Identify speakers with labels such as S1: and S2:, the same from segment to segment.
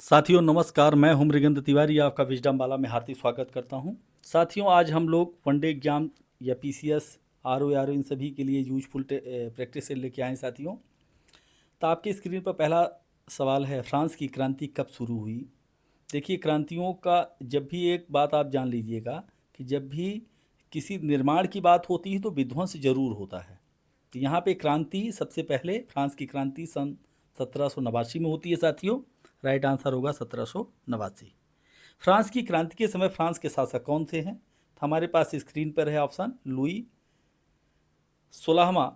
S1: साथियों नमस्कार, मैं हूं मृगेंद्र तिवारी, आपका विजडम वाला में हार्दिक स्वागत करता हूं। साथियों आज हम लोग वनडे एग्जाम या पीसीएस आरओ इन सभी के लिए यूजफुल प्रैक्टिस से लेके आए साथियों। तो आपकी स्क्रीन पर पहला सवाल है, फ्रांस की क्रांति कब शुरू हुई। देखिए, क्रांतियों का जब भी एक बात आप जान लीजिएगा कि जब भी किसी निर्माण की बात होती है तो विध्वंस जरूर होता है। तो यहाँ पे क्रांति सबसे पहले फ्रांस की क्रांति सन 1789 में होती है साथियों। राइट आंसर होगा 1789। फ्रांस की क्रांति के समय फ्रांस के शासक कौन थे हैं, तो हमारे पास स्क्रीन पर है ऑप्शन लुई 16वां।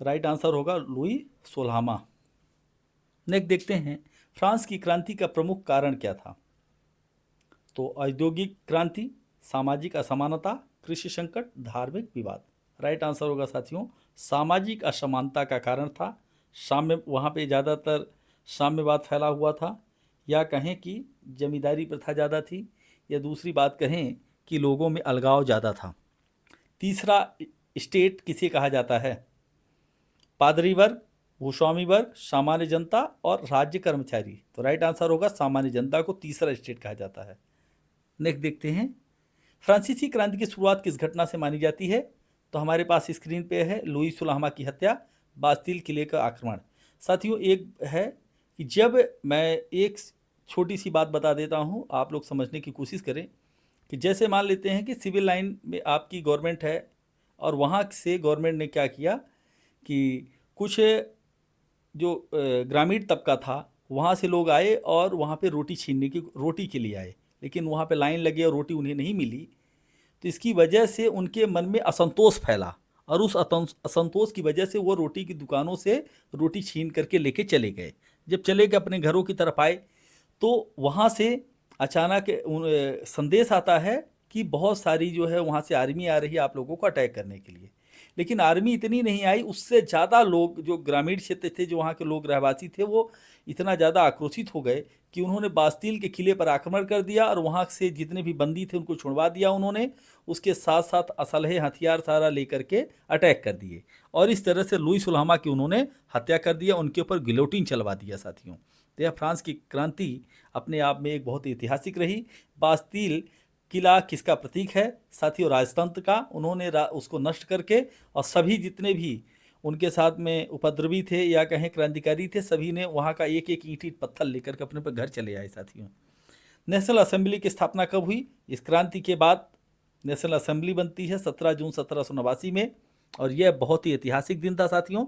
S1: राइट आंसर होगा लुई 16वां। नेक्स्ट देखते हैं, फ्रांस की क्रांति का प्रमुख कारण क्या था। तो औद्योगिक क्रांति, सामाजिक असमानता, कृषि संकट, धार्मिक विवाद। राइट आंसर होगा साथियों सामाजिक असमानता का कारण था। साम्य, वहाँ पे ज़्यादातर साम्यवाद फैला हुआ था, या कहें कि जमींदारी प्रथा ज़्यादा थी, या दूसरी बात कहें कि लोगों में अलगाव ज़्यादा था। तीसरा स्टेट किसे कहा जाता है, पादरी वर्ग, भूस्वामी वर्ग, सामान्य जनता और राज्य कर्मचारी। तो राइट आंसर होगा सामान्य जनता को तीसरा स्टेट कहा जाता है। नेक्स्ट देखते हैं, फ्रांसीसी क्रांति की शुरुआत किस घटना से मानी जाती है। तो हमारे पास स्क्रीन पे है लुई 16वां की हत्या, बास्तिल किले का आक्रमण। साथियों एक है कि जब मैं एक छोटी सी बात बता देता हूँ, आप लोग समझने की कोशिश करें कि जैसे मान लेते हैं कि सिविल लाइन में आपकी गवर्नमेंट है और वहाँ से गवर्नमेंट ने क्या किया कि कुछ जो ग्रामीण तबका था वहाँ से लोग आए और वहाँ पे रोटी छीनने की, रोटी के लिए आए, लेकिन वहाँ पे लाइन लगी और रोटी उन्हें नहीं मिली। तो इसकी वजह से उनके मन में असंतोष फैला और उस असंतोष की वजह से वो रोटी की दुकानों से रोटी छीन करके लेके चले गए। जब चले गए अपने घरों की तरफ आए तो वहाँ से अचानक संदेश आता है कि बहुत सारी जो है वहाँ से आर्मी आ रही है आप लोगों को अटैक करने के लिए। लेकिन आर्मी इतनी नहीं आई, उससे ज़्यादा लोग जो ग्रामीण क्षेत्र थे, जो वहाँ के लोग रहवासी थे, वो इतना ज़्यादा आक्रोशित हो गए कि उन्होंने बास्तिल के किले पर आक्रमण कर दिया और वहाँ से जितने भी बंदी थे उनको छुड़वा दिया उन्होंने। उसके साथ साथ असलहे हथियार सारा लेकर के अटैक कर दिए और इस तरह से लुई 16वां की उन्होंने हत्या कर दिया, उनके ऊपर गिलोटिन चलवा दिया साथियों। तो यह फ्रांस की क्रांति अपने आप में एक बहुत ऐतिहासिक रही। बास्तिल किला किसका प्रतीक है साथियों, राजतंत्र का। उन्होंने उसको नष्ट करके और सभी जितने भी उनके साथ में उपद्रवी थे या कहें क्रांतिकारी थे, सभी ने वहाँ का एक एक ईंट पत्थर लेकर के अपने पर घर चले आए साथियों। नेशनल असेंबली की स्थापना कब हुई। इस क्रांति के बाद नेशनल असेंबली बनती है 17 जून 1789 में, और यह बहुत ही ऐतिहासिक दिन था साथियों।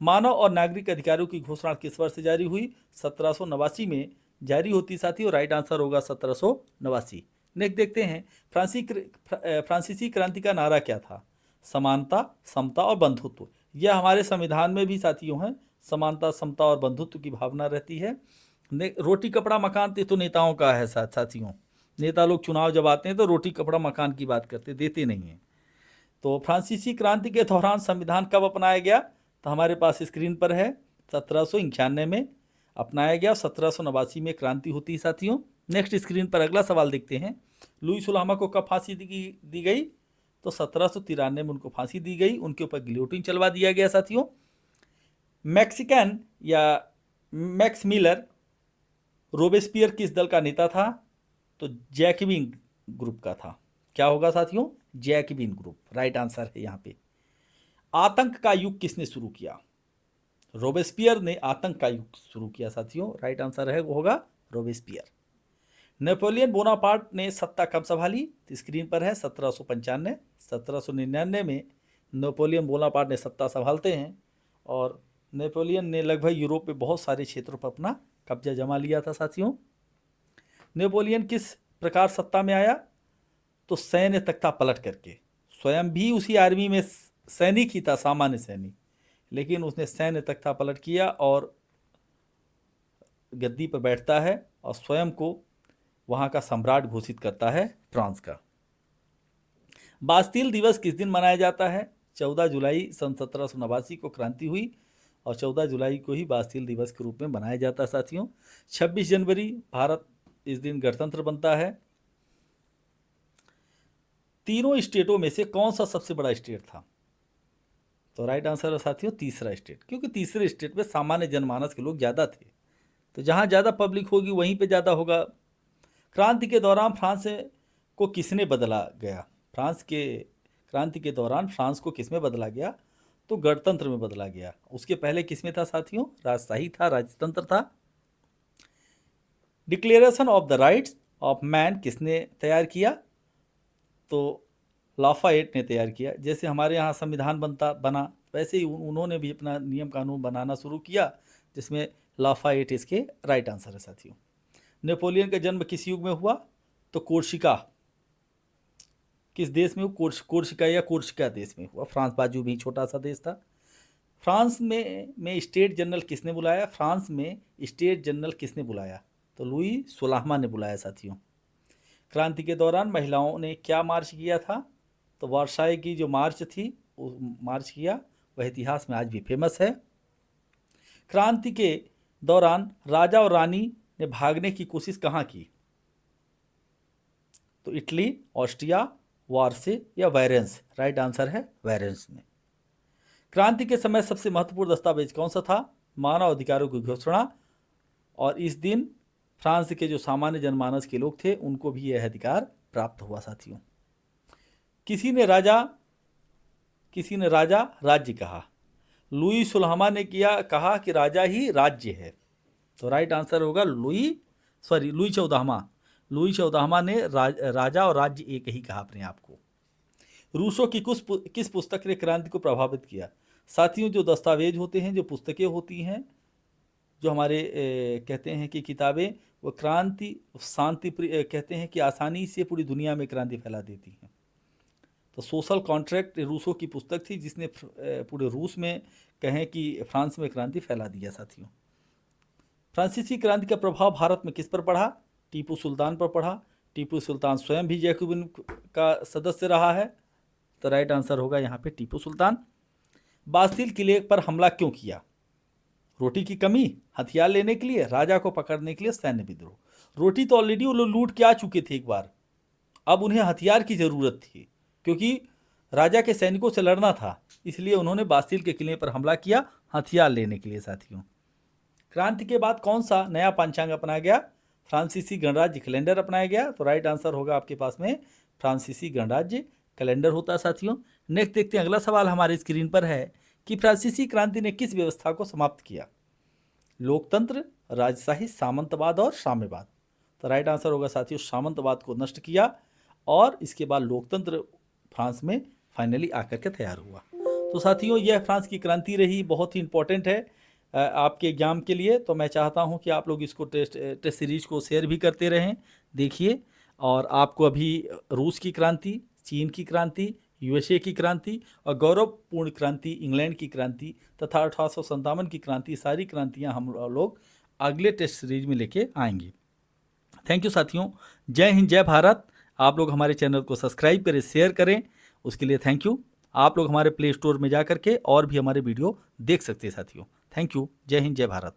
S1: मानव और नागरिक अधिकारों की घोषणा किस वर्ष से जारी हुई, 1789 में जारी होती साथियों। राइट आंसर होगा 1789। नेक्स्ट देखते हैं, फ्रांसीसी क्रांति का नारा क्या था। समानता, समता और बंधुत्व। यह हमारे संविधान में भी साथियों है, समानता, समता और बंधुत्व की भावना रहती है। रोटी कपड़ा मकान तो नेताओं का है साथियों। नेता लोग चुनाव जब आते हैं तो रोटी कपड़ा मकान की बात करते, देते नहीं हैं। तो फ्रांसीसी क्रांति के दौरान संविधान कब अपनाया गया, तो हमारे पास स्क्रीन पर है 1791 में अपनाया गया। 1789 में क्रांति होती है साथियों। नेक्स्ट स्क्रीन पर अगला सवाल देखते हैं, लुई 16वां को कब फांसी दी गई, तो 1793 में उनको फांसी दी गई, उनके ऊपर गिलोटिन चलवा दिया गया साथियों। मैक्सिकन या मैक्स मिलर रोबेस्पियर किस दल का नेता था, तो जैकबिन ग्रुप का था। क्या होगा साथियों, जैकबिन ग्रुप। राइट आंसर है यहाँ पे। आतंक का युग किसने शुरू किया, रोबेस्पियर ने आतंक का युग शुरू किया साथियों। राइट आंसर है वो होगा रोबेस्पियर। नेपोलियन बोनापार्ट ने सत्ता कब संभाली, स्क्रीन पर है 1795। 1799 में नेपोलियन बोनापार्ट ने सत्ता संभालते हैं और नेपोलियन ने लगभग यूरोप में बहुत सारे क्षेत्रों पर अपना कब्जा जमा लिया था साथियों। नेपोलियन किस प्रकार सत्ता में आया, तो सैन्य तख्ता पलट करके। स्वयं भी उसी आर्मी में सैनिक ही था, सामान्य सैनिक, लेकिन उसने सैन्य तख्ता पलट किया और गद्दी पर बैठता है और स्वयं को वहाँ का सम्राट घोषित करता है फ्रांस का। बास्तिल दिवस किस दिन मनाया जाता है, 14 जुलाई सन 1789 को क्रांति हुई और 14 जुलाई को ही बास्तिल दिवस के रूप में मनाया जाता है साथियों। 26 जनवरी भारत इस दिन गणतंत्र बनता है। तीनों स्टेटों में से कौन सा सबसे बड़ा स्टेट था, तो राइट आंसर है साथियों तीसरा स्टेट, क्योंकि तीसरे स्टेट में सामान्य जनमानस के लोग ज़्यादा थे। तो जहाँ ज़्यादा पब्लिक होगी वहीं पे ज़्यादा होगा। क्रांति के दौरान फ्रांस को किसने बदला गया? फ्रांस के क्रांति के दौरान फ्रांस को किस में बदला गया? तो गणतंत्र में बदला गया। उसके पहले किस में था साथियों? राजशाही था, राजतंत्र था। Declaration of the rights of man किसने तैयार किया? तो लाफाएट ने तैयार किया। जैसे हमारे यहाँ संविधान बना वैसे ही उन्होंने भी अपना नियम कानून बनाना शुरू किया, जिसमें लाफाएट इसके राइट आंसर है साथियों। नेपोलियन का जन्म किस युग में हुआ? तो कोर्सिका। किस देश में हुआ? कोर्सिका या कोर्सिका देश में हुआ। फ्रांस बाजू भी छोटा सा देश था। फ्रांस में स्टेट जनरल किसने बुलाया? फ्रांस में स्टेट जनरल किसने बुलाया? तो लुई सोलहवां ने बुलाया साथियों। क्रांति के दौरान महिलाओं ने क्या मार्च किया था? तो वर्साई की जो मार्च थी वो मार्च किया, वह इतिहास में आज भी फेमस है। क्रांति के दौरान राजा और रानी ने भागने की कोशिश कहाँ की? तो इटली, ऑस्ट्रिया, वार्से या वेरेंस? राइट आंसर है वेरेंस में। क्रांति के समय सबसे महत्वपूर्ण दस्तावेज कौन सा था? मानव अधिकारों की घोषणा। और इस दिन फ्रांस के जो सामान्य जनमानस के लोग थे उनको भी यह अधिकार प्राप्त हुआ साथियों। किसी ने राजा राज्य कहा। लुई सोलहवां ने कहा कि राजा ही राज्य है। तो राइट आंसर होगा लुई 14वां। लुई 14वां ने राजा और राज्य एक ही कहा अपने आप को। रूसो की किस पुस्तक ने क्रांति को प्रभावित किया? साथियों, जो दस्तावेज होते हैं, जो पुस्तकें होती हैं, जो हमारे कहते हैं कि किताबें, वो शांति कहते हैं कि आसानी से पूरी दुनिया में क्रांति फैला देती हैं। तो सोशल कॉन्ट्रैक्ट रूसो की पुस्तक थी, जिसने पूरे रूस में कहें कि फ्रांस में क्रांति फैला दिया साथियों। फ्रांसीसी क्रांति का प्रभाव भारत में किस पर पड़ा? टीपू सुल्तान पर पड़ा। टीपू सुल्तान स्वयं भी जैकोबिन का सदस्य रहा है। तो राइट आंसर होगा यहाँ पे टीपू सुल्तान। बास्तिल किले पर हमला क्यों किया? रोटी की कमी, हथियार लेने के लिए, राजा को पकड़ने के लिए, सैन्य विद्रोह? रोटी तो ऑलरेडी वो लोग लूट के आ चुके थे एक बार, अब उन्हें हथियार की ज़रूरत थी क्योंकि राजा के सैनिकों से लड़ना था, इसलिए उन्होंने बास्तिल के किले पर हमला किया हथियार लेने के लिए साथियों। क्रांति के बाद कौन सा नया पंचांग अपनाया गया? फ्रांसीसी गणराज्य कैलेंडर अपनाया गया। तो राइट आंसर होगा आपके पास में फ्रांसीसी गणराज्य कैलेंडर होता है साथियों। नेक्स्ट देखते हैं, अगला सवाल हमारे स्क्रीन पर है कि फ्रांसीसी क्रांति ने किस व्यवस्था को समाप्त किया? लोकतंत्र, राजशाही, सामंतवाद और साम्यवाद? तो राइट आंसर होगा साथियों सामंतवाद को नष्ट किया और इसके बाद लोकतंत्र फ्रांस में फाइनली आकर के तैयार हुआ। तो साथियों यह फ्रांस की क्रांति रही, बहुत ही इंपॉर्टेंट है आपके एग्जाम के लिए। तो मैं चाहता हूं कि आप लोग इसको टेस्ट सीरीज को शेयर भी करते रहें, देखिए। और आपको अभी रूस की क्रांति, चीन की क्रांति, यूएसए की क्रांति और गौरवपूर्ण क्रांति इंग्लैंड की क्रांति तथा 1857 की क्रांति, सारी क्रांतियां हम लोग अगले टेस्ट सीरीज में लेके आएंगे। थैंक यू साथियों। जय हिंद, जय भारत। आप लोग हमारे चैनल को सब्सक्राइब करें, शेयर करें, उसके लिए थैंक यू। आप लोग हमारे प्ले स्टोर में जा करके और भी हमारे वीडियो देख सकते हैं साथियों। Thank you. जय हिंद, जय भारत।